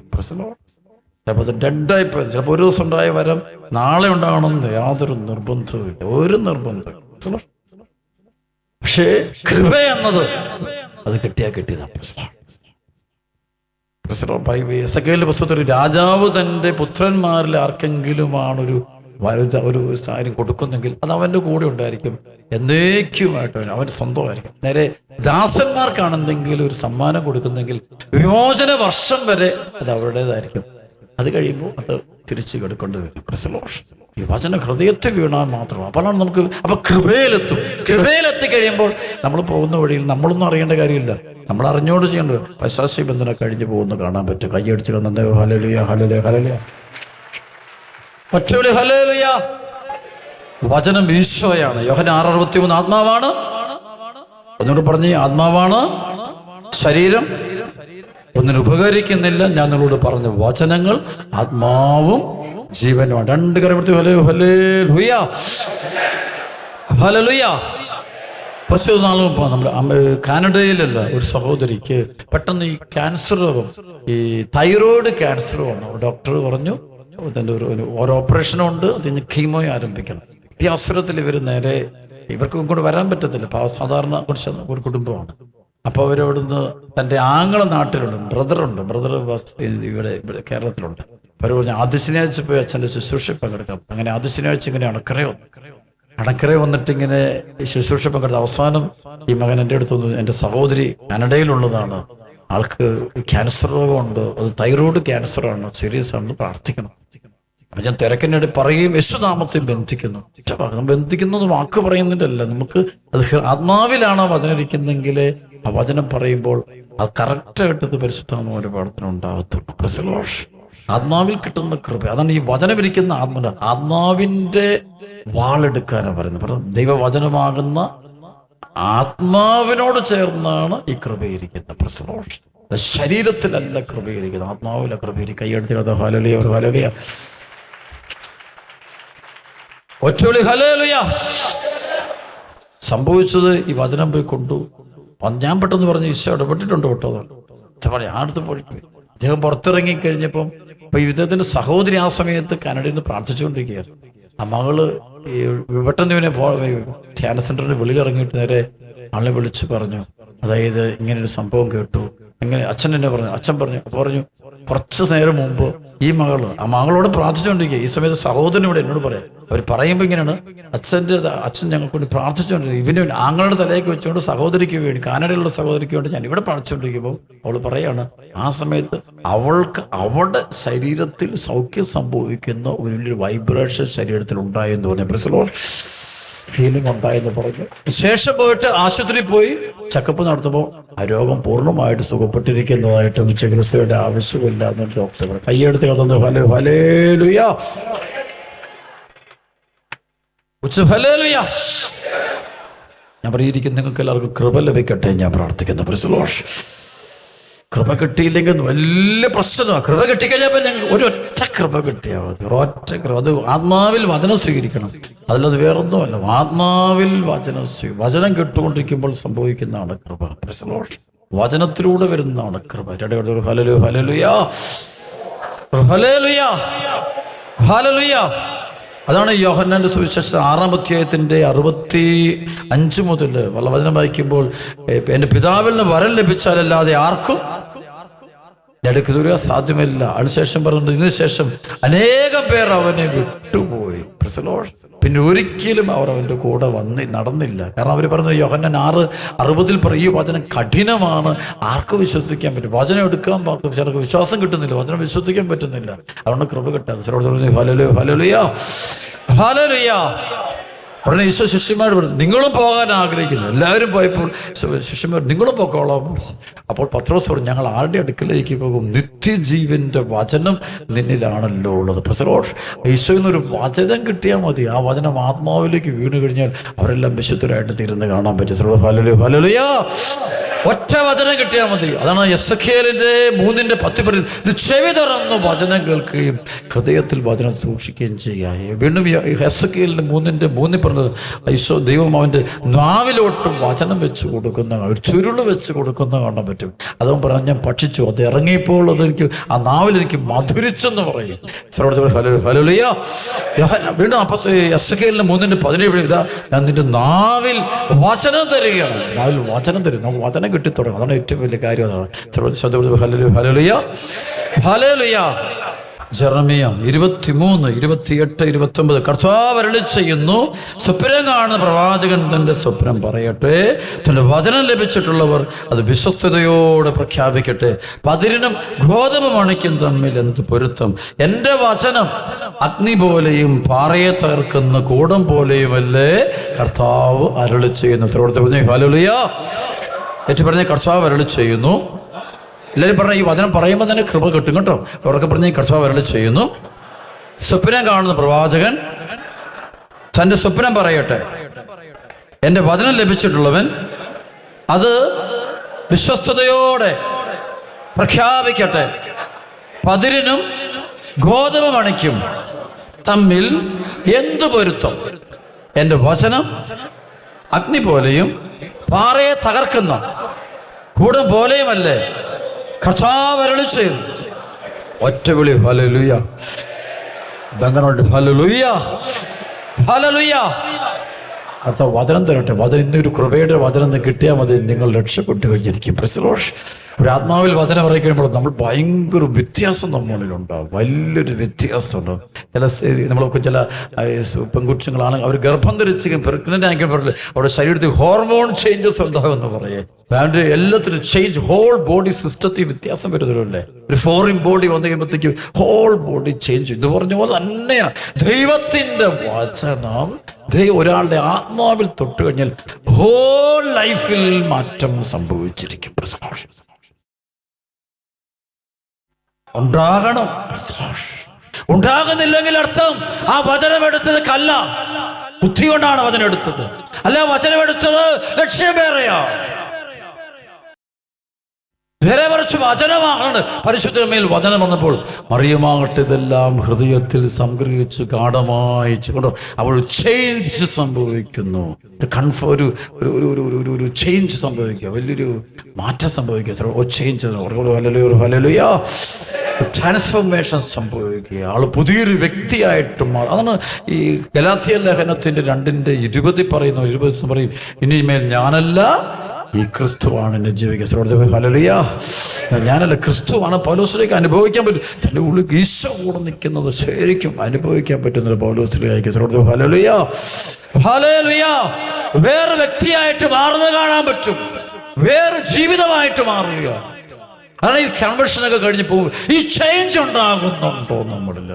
ചിലപ്പോൾ അത് ഡെഡായിപ്പോയി. ചിലപ്പോൾ ഒരു ദിവസം ഉണ്ടായ വരം നാളെ ഉണ്ടാകണമെന്ന് യാതൊരു നിർബന്ധവുമില്ല, ഒരു നിർബന്ധം. പക്ഷേ കൃപ എന്നത് അത് കിട്ടിയതാണ്. എസെക്കിയേലിന്റെ പുസ്തകത്തിൽ ഒരു രാജാവ് തൻ്റെ പുത്രന്മാരിൽ ആർക്കെങ്കിലുമാണ് ഒരു കാര്യം കൊടുക്കുന്നെങ്കിൽ അത് അവൻ്റെ കൂടെ ഉണ്ടായിരിക്കും, എന്നേക്കുമായിട്ട് അവൻ്റെ സ്വന്തമായിരിക്കും. നേരെ ദാസന്മാർക്കാണെന്തെങ്കിലും ഒരു സമ്മാനം കൊടുക്കുന്നെങ്കിൽ വിമോചന വർഷം വരെ അത് അവരുടേതായിരിക്കും. അത് കഴിയുമ്പോൾ അത് തിരിച്ചു കൊടുക്കേണ്ടി വരും. ഈ വചന ഹൃദയത്തിൽ വീണാൽ മാത്രം അപ്പോഴാണ് നമുക്ക് കൃപയിലെത്തി കഴിയുമ്പോൾ നമ്മൾ പോകുന്ന വഴിയിൽ നമ്മളൊന്നും അറിയേണ്ട കാര്യമില്ല, നമ്മൾ അറിഞ്ഞോണ്ട് ചെയ്യേണ്ടത്. പൈശാചിക ബന്ധനം കഴിഞ്ഞു പോകുന്നു കാണാൻ പറ്റും. കൈയടിച്ച് കന്നെ ഹല്ലേലൂയ ഹല്ലേലൂയ ഹല്ലേലൂയ ഒറ്റവിളി ഹല്ലേലൂയ. വചനം ഈശോയാണ്. യോഹന്നാൻ 6:63 ആത്മാവാണ്. ഒന്നുകൂടെ പറഞ്ഞ്, ആത്മാവാണ്, ശരീരം ഒന്നിനും ഉപകരിക്കുന്നില്ല. ഞാൻ നിങ്ങളോട് പറഞ്ഞ വചനങ്ങൾ ആത്മാവും ജീവനുമാണ്. 2 കരമെടുത്ത് ഹല്ലേലൂയ ഹല്ലേലൂയ. കുറച്ച് നാൾ മുമ്പ് നമ്മുടെ കാനഡയിലല്ല ഒരു സഹോദരിക്ക് പെട്ടെന്ന് ഈ ക്യാൻസർ രോഗം, ഈ തൈറോയിഡ് ക്യാൻസർ വന്നു. ഡോക്ടർ പറഞ്ഞു ഇതിൻ്റെ ഒരു ഓപ്പറേഷനുണ്ട്, അതിന് കീമോ ആരംഭിക്കണം. ഈ അവസരത്തിൽ ഇവർ നേരെ, ഇവർക്കും കൂടെ വരാൻ പറ്റത്തില്ല, സാധാരണ കുറച്ച് ഒരു കുടുംബമാണ്. അപ്പോൾ അവരവിടുന്ന് തൻ്റെ ആങ്ങളെ നാട്ടിലുണ്ട്, ബ്രദർ ഇവിടെ കേരളത്തിലുണ്ട്. അവർ പറഞ്ഞു ആദ്യ ശനിയാഴ്ച പോയി അച്ഛൻ്റെ ശുശ്രൂഷ പങ്കെടുക്കാം. അങ്ങനെ ആദ്യ ശനിയാഴ്ച ഇങ്ങനെ അണക്കര വന്നിട്ട് ഇങ്ങനെ ശുശ്രൂഷ പങ്കെടുത്ത അവസാനം ഈ മകൻ എൻ്റെ അടുത്ത് വന്നു, എൻ്റെ സഹോദരി കാനഡയിലുള്ളതാണ്, ആൾക്ക് ക്യാൻസർ രോഗമുണ്ട്, അത് തൈറോയിഡ് ക്യാൻസറാണ്, സീരിയസ് ആണെന്ന് പ്രാർത്ഥിക്കണം. അപ്പം ഞാൻ തിരക്കിനിടെ പറയുകയും യേശുനാമത്തെ ബന്ധിക്കുന്നത് വാക്ക് പറയുന്നതിലല്ല, നമുക്ക് അത് ആത്മാവിലാണ് വചനിരിക്കുന്നെങ്കിൽ ആ വചനം പറയുമ്പോൾ അത് കറക്റ്റായിട്ടത് പരിശുദ്ധാത്മാവിന്റെ പ്രവർത്തനം ഉണ്ടാകത്തുള്ളൂ. ആത്മാവിൽ കിട്ടുന്ന കൃപ, അതാണ് ഈ വചനമിരിക്കുന്ന ആത്മാവിന്റെ വാളെടുക്കാനാണ് പറയുന്നത്. ദൈവവചനമാകുന്ന ആത്മാവിനോട് ചേർന്നാണ് ഈ കൃപയിരിക്കുന്നത്. ശരീരത്തിലല്ല കൃപയിരിക്കുന്നത്, ആത്മാവിലെ കൃപയിരിക്കും. കൈയെടുത്ത് ഹല്ലേലൂയ ഹല്ലേലൂയ ഒറ്റവിളി ഹല്ലേലൂയ. സംഭവിച്ചത് ഈ വചനം പോയി കൊണ്ടു. ഞാൻ പെട്ടെന്ന് പറഞ്ഞു, ഈശോ ഇടപെട്ടിട്ടുണ്ട് കേട്ടോ. ഞാൻ അടുത്ത് പോയി. അദ്ദേഹം പുറത്തിറങ്ങി കഴിഞ്ഞപ്പം ഇപ്പൊ ഇദ്ദേഹത്തിന്റെ സഹോദരി ആ സമയത്ത് കാനഡയിൽ നിന്ന് പ്രാർത്ഥിച്ചുകൊണ്ടിരിക്കുകയായിരുന്നു. ആ മകള് ഈ പെട്ടെന്ന് ഇവനെ ധ്യാന സെന്ററിന് വെളിയിലിറങ്ങിയിട്ട് നേരെ ആളെ വിളിച്ച് പറഞ്ഞു, അതായത് ഇങ്ങനൊരു സംഭവം കേട്ടു. ഇങ്ങനെ അച്ഛൻ എന്നെ പറഞ്ഞു. അച്ഛൻ പറഞ്ഞു കുറച്ച് നേരം മുമ്പ് ഈ ആ മകളോട് പ്രാർത്ഥിച്ചുകൊണ്ടിരിക്കുക. ഈ സമയത്ത് സഹോദരൻ ഇവിടെ എന്നോട് പറയാം. അവർ പറയുമ്പോൾ ഇങ്ങനെയാണ്, അച്ഛൻ ഞങ്ങൾക്ക് വേണ്ടി പ്രാർത്ഥിച്ചുകൊണ്ടിരിക്കും. ഇവന് ആങ്ങളുടെ തലയൊക്കെ വെച്ചുകൊണ്ട് സഹോദരിക്ക് വേണ്ടി, കാനഡയിലുള്ള സഹോദരിക്ക് വേണ്ടി ഞാൻ ഇവിടെ പ്രാർത്ഥിച്ചുകൊണ്ടിരിക്കുമ്പോൾ അവൾ പറയാണ്, ആ സമയത്ത് അവൾക്ക് അവളുടെ ശരീരത്തിൽ സൗഖ്യം സംഭവിക്കുന്ന ഒരു വലിയൊരു വൈബ്രേഷൻ ശരീരത്തിൽ ഉണ്ടായെന്ന് പറഞ്ഞു. ഹീലിംഗ് ഉണ്ടായെന്ന് പറഞ്ഞു. ശേഷം പോയിട്ട് ആശുപത്രിയിൽ പോയി ചെക്കപ്പ് നടത്തുമ്പോൾ ആ രോഗം പൂർണ്ണമായിട്ട് സുഖപ്പെട്ടിരിക്കുന്നതായിട്ടും ചികിത്സയുടെ ആവശ്യമില്ല എന്ന് ഡോക്ടർ പറഞ്ഞു. കയ്യെടുത്ത് കടന്നു ഹല്ലേലൂയ, ഹല്ലേലൂയ. ഞാൻ പറഞ്ഞിരിക്കുന്നു, നിങ്ങൾക്ക് എല്ലാവർക്കും കൃപ ലഭിക്കട്ടെ ഞാൻ പ്രാർത്ഥിക്കുന്നു. Price the Lord. കൃപ കിട്ടിയില്ലെങ്കിൽ വലിയ പ്രശ്നമാണ്. കൃപ കിട്ടിക്കഴിഞ്ഞാൽ ഞങ്ങൾക്ക് ഒരൊറ്റ കൃപ കിട്ടിയാൽ മതി, ഒരൊറ്റ കൃപ. അത് ആത്മാവിൽ വചനം സ്വീകരിക്കണം, അതിലത് വേറൊന്നുമല്ല. ആത്മാവിൽ വചനം കേട്ടുകൊണ്ടിരിക്കുമ്പോൾ സംഭവിക്കുന്നതാണ് കൃപ. Price the Lord. വചനത്തിലൂടെ വരുന്നതാണ് കൃപ. Hallelujah, hallelujah, hallelujah, hallelujah. അതാണ് യോഹന്നാന്റെ സുവിശേഷം 6-ാം അധ്യായത്തിന്റെ 65 മുതൽ വചനം വായിക്കുമ്പോൾ, എൻ്റെ പിതാവിൽ നിന്ന് വരം ലഭിച്ചാലല്ലാതെ ആർക്കും അടുക്ക് ദൂര സാധ്യമല്ല. അതിനുശേഷം പറയുന്നത്, ഇതിനുശേഷം അനേകം പേർ അവനെ വിട്ടുപോയി. പിന്നെ ഒരിക്കലും അവർ അവൻ്റെ കൂടെ നടന്നില്ല. കാരണം അവർ പറഞ്ഞു, യോഹന്നാൻ 6:60 പറയും, ഈ വചനം കഠിനമാണ്, ആർക്കും വിശ്വസിക്കാൻ പറ്റും. വചനം എടുക്കാൻ പാർക്കും ചിലർക്ക് വിശ്വാസം കിട്ടുന്നില്ല, വചനം വിശ്വസിക്കാൻ പറ്റുന്നില്ല. അതുകൊണ്ട് കൃപ കിട്ടാതെ ഹല്ലേലൂയ, ഹല്ലേലൂയ, ഹല്ലേലൂയ. ഉടനെ ഈശോ ശിഷ്യന്മാർ പറഞ്ഞു, നിങ്ങളും പോകാൻ ആഗ്രഹിക്കുന്നു. എല്ലാവരും പോയപ്പോൾ ശിഷ്യന്മാർ, നിങ്ങളും പൊക്കോളാം. അപ്പോൾ പത്രോസ് പറഞ്ഞു, ഞങ്ങൾ ആരുടെ അടുക്കലേക്ക് പോകും? നിത്യജീവന്റെ വചനം നിന്നിലാണല്ലോ ഉള്ളത്. ഈശോയിൽ നിന്നൊരു വചനം കിട്ടിയാൽ മതി. ആ വചനം ആത്മാവിലേക്ക് വീണ് കഴിഞ്ഞാൽ അവരെല്ലാം വിശുദ്ധരായിട്ട് തീരുന്ന് കാണാൻ പറ്റും. Hallelujah, hallelujah. ഒറ്റ വചനം കിട്ടിയാൽ മതി. അതാണ് എസെക്കിയേലിന്റെ 3:10 പറയുന്നത്, ഇത് ചെവി തുറന്ന് വചനം കേൾക്കുകയും ഹൃദയത്തിൽ വചനം സൂക്ഷിക്കുകയും ചെയ്യുക. വീണ്ടും എസെക്കിയേലിന്റെ 3:3 പറഞ്ഞത്, ഈശോ ദൈവം അവൻ്റെ നാവിലോട്ട് വചനം വെച്ച് കൊടുക്കുന്ന, ചുരുള് വെച്ച് കൊടുക്കുന്ന കാണാൻ പറ്റും. അതും പറഞ്ഞ് ഞാൻ ഭക്ഷിച്ചു, അത് ഇറങ്ങിയപ്പോൾ അതെനിക്ക് ആ നാവിലെനിക്ക് മധുരിച്ചെന്ന് പറയും. ഹല്ലേലൂയ. വീണ്ടും എസെക്കിയേലിന്റെ 3:17 ഇതാ, ഞാൻ നിന്റെ നാവിൽ വചനം തരികയാണ്. നാവിൽ വചനം തരും, നമുക്ക് വചനം കിട്ടിത്തുടങ്ങും. അതാണ് ഏറ്റവും വലിയ കാര്യം. അതാണ് ഹല്ലേലൂയ, ഹല്ലേലൂയ, ഹല്ലേലൂയ. ജെറമിയ 23, 28, 29 കർത്താവ് അരുളി ചെയ്യുന്നു, സ്വപ്നം കാണുന്ന പ്രവാചകൻ തൻ്റെ സ്വപ്നം പറയട്ടെ, തൻ്റെ വചനം ലഭിച്ചിട്ടുള്ളവർ അത് വിശ്വസ്തയോടെ പ്രഖ്യാപിക്കട്ടെ. പതിരിനും ഗോതമ്പ് മണിക്കും തമ്മിൽ എന്ത് പൊരുത്തം? എൻ്റെ വചനം അഗ്നി പോലെയും പാറയെ തകർക്കുന്ന കൂടം പോലെയുമല്ലേ കർത്താവ് അരുളി ചെയ്യുന്നു. ഹല്ലേലൂയ. ഏറ്റു പറഞ്ഞ കർത്താവ് അരുളി ചെയ്യുന്നു. എല്ലാവരും പറഞ്ഞ ഈ വചനം പറയുമ്പോൾ തന്നെ കൃപ കിട്ടും കേട്ടോ. അവരൊക്കെ പറഞ്ഞ ഈ കർത്താവ് അരുളി ചെയ്യുന്നു, സ്വപ്നം കാണുന്ന പ്രവാചകൻ തൻ്റെ സ്വപ്നം പറയട്ടെ, എൻ്റെ വചനം ലഭിച്ചിട്ടുള്ളവൻ അത് വിശ്വസ്തയോടെ പ്രഖ്യാപിക്കട്ടെ. പതിരിനും ഗോതമ്പ് മണിക്കും തമ്മിൽ എന്തു പൊരുത്തം? എൻ്റെ വചനം അഗ്നി പോലെയും പാറയെ തകർക്കുന്ന കൂടം പോലെയുമല്ലേ കർത്താവ് അരുളി ചെയ്യുന്നു. ഒറ്റ വിളി ഹല്ലേലൂയ. ബംഗനോട് hallelujah, hallelujah. കർത്താവ് വചനം തരട്ടെ. വചനം ഇന്നൊരു കൃപയുടെ വചനം കിട്ടിയാൽ മതി, നിങ്ങൾ രക്ഷപ്പെട്ടു കഴിഞ്ഞിരിക്കും. Price the Lord. ഒരു ആത്മാവിൽ വചനം അറിയിക്കുമ്പോൾ നമ്മൾ ഭയങ്കര വ്യത്യാസം നമ്മളിലുണ്ടാവും, വലിയൊരു വ്യത്യാസമുണ്ടാവും. നമ്മളൊക്കെ ചില പെൺകുട്ടികളാണ്, അവർ ഗർഭം ധരിച്ച് പ്രഗ്നൻ്റ് ആയിരിക്കുമ്പോൾ അവരുടെ ശരീരത്തിൽ ഹോർമോൺ ചേഞ്ചസ് ഉണ്ടാകുമെന്ന് പറയേ. അവൻ്റെ എല്ലാത്തിനും ചേഞ്ച്, ഹോൾ ബോഡി സിസ്റ്റത്തിൽ വ്യത്യാസം വരുന്നവരല്ലേ. ഒരു ഫോറിൻ ബോഡി വന്നു കഴിയുമ്പോഴത്തേക്ക് ഹോൾ ബോഡി ചേഞ്ച്. ഇത് പറഞ്ഞ പോലെ തന്നെയാ ദൈവത്തിൻ്റെ വചനം. ഒരാളുടെ ആത്മാവിൽ തൊട്ട് കഴിഞ്ഞാൽ ഹോൾ ലൈഫിൽ മാറ്റം സംഭവിച്ചിരിക്കും. ഉണ്ടാകണം. ഉണ്ടാകുന്നില്ലെങ്കിൽ അർത്ഥം ആ വചനം എടുത്തത് കല്ല, ബുദ്ധി കൊണ്ടാണ് വചനം എടുത്തത്. അല്ല, വചനം എടുത്തത് ലക്ഷ്യം വേറെയാ. നേരെ മറിച്ച് വചനമാണ്. പരിശുദ്ധമേൽ വചനം വന്നപ്പോൾ മറിയമാകട്ടെ ഇതെല്ലാം ഹൃദയത്തിൽ സംഗ്രഹിച്ച് ഗാഢമായി കൊണ്ട് അവൾ ചേഞ്ച് സംഭവിക്കുന്നു. ഒരു ചേഞ്ച് സംഭവിക്കുക, വലിയൊരു മാറ്റം സംഭവിക്കുക. ഹല്ലേലൂയ. ട്രാൻസ്ഫോർമേഷൻ സംഭവിക്കുക, ആൾ പുതിയൊരു വ്യക്തിയായിട്ട് മാറും. അതാണ് ഈ ഗലാത്യ ലേഖനത്തിൻ്റെ 2:20 പറയുന്നു. 20 പറയും, ഇനിമേൽ ഞാനല്ല, ഈ ക്രിസ്തുവാണ് എന്നെ ജീവിക്കുക. ഹല്ലേലൂയ. ഞാനല്ല, ക്രിസ്തുവാണ്. പൗലോസിലേക്ക് അനുഭവിക്കാൻ പറ്റും. തൻ്റെ ഉള്ളിൽ ഈശോ കൂടെ നിൽക്കുന്നത് ശരിക്കും അനുഭവിക്കാൻ പറ്റുന്നത് പൗലോസിലേക്ക്. Hallelujah, hallelujah. വേറെ വ്യക്തിയായിട്ട് മാറുന്നത് കാണാൻ പറ്റും, വേറെ ജീവിതമായിട്ട് മാറുക. അതാണ് ഈ കൺവെർഷനൊക്കെ കഴിഞ്ഞ് പോകും. ഈ ചേഞ്ച് ഉണ്ടാകുന്നുണ്ടോ നമ്മളിൽ?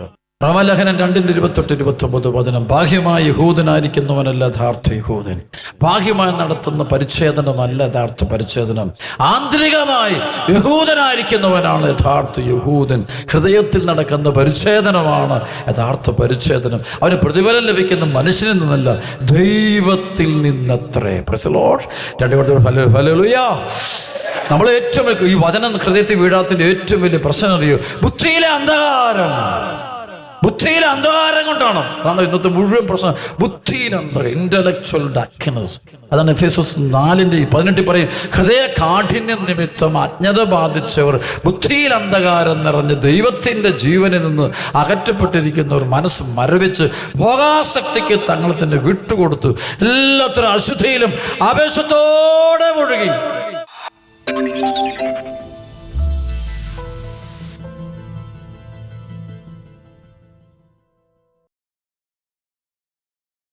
റോമാലേഖനം 2:28-29 ബാഹ്യമായ യഹൂദനായിരിക്കുന്നവനല്ല യഥാർത്ഥ യഹൂദൻ. ബാഹ്യമായി നടത്തുന്ന പരിച്ഛേദനമല്ല യഥാർത്ഥ പരിച്ഛേദനം. ആന്തരികമായി യഹൂദനായിരിക്കുന്നവനാണ് യഥാർത്ഥ യഹൂദൻ. ഹൃദയത്തിൽ നടക്കുന്ന പരിച്ഛേദനമാണ് യഥാർത്ഥ പരിച്ഛേദനം. അവന് പ്രതിഫലം ലഭിക്കുന്ന മനുഷ്യനിൽ നിന്നല്ല, ദൈവത്തിൽ നിന്നത്രേ. Praise the lord. ഹല്ലേലൂയ. നമ്മൾ ഏറ്റവും ഈ വചനം ഹൃദയത്തിൽ വീഴാത്തതിന്റെ ഏറ്റവും വലിയ പ്രശ്നം അറിയോ? ബുദ്ധിയിലെ അന്ധകാരം കൊണ്ടാണ്. അതാണ് ഇന്നത്തെ മുഴുവൻ പ്രശ്നം. ബുദ്ധിയിലെ അന്ധകാരം, ഇന്റലക്ച്വൽ ഡാർക്ക്നെസ്. അതാണ് എഫേസ്യസ് 4:18 പറയും, ഹൃദയ കാഠിന്യം നിമിത്തം അജ്ഞത ബാധിച്ചവർ, ബുദ്ധിയിൽ അന്ധകാരം നിറഞ്ഞ് ദൈവത്തിന്റെ ജീവനിൽ നിന്ന് അകറ്റപ്പെട്ടിരിക്കുന്നവർ മനസ്സ് മരവിച്ച് ഭോഗാസക്തിക്ക് തങ്ങളെ തന്നെ വിട്ടുകൊടുത്തു എല്ലാത്തരം അശുദ്ധിയിലും ആവേശത്തോടെ മുഴുകി.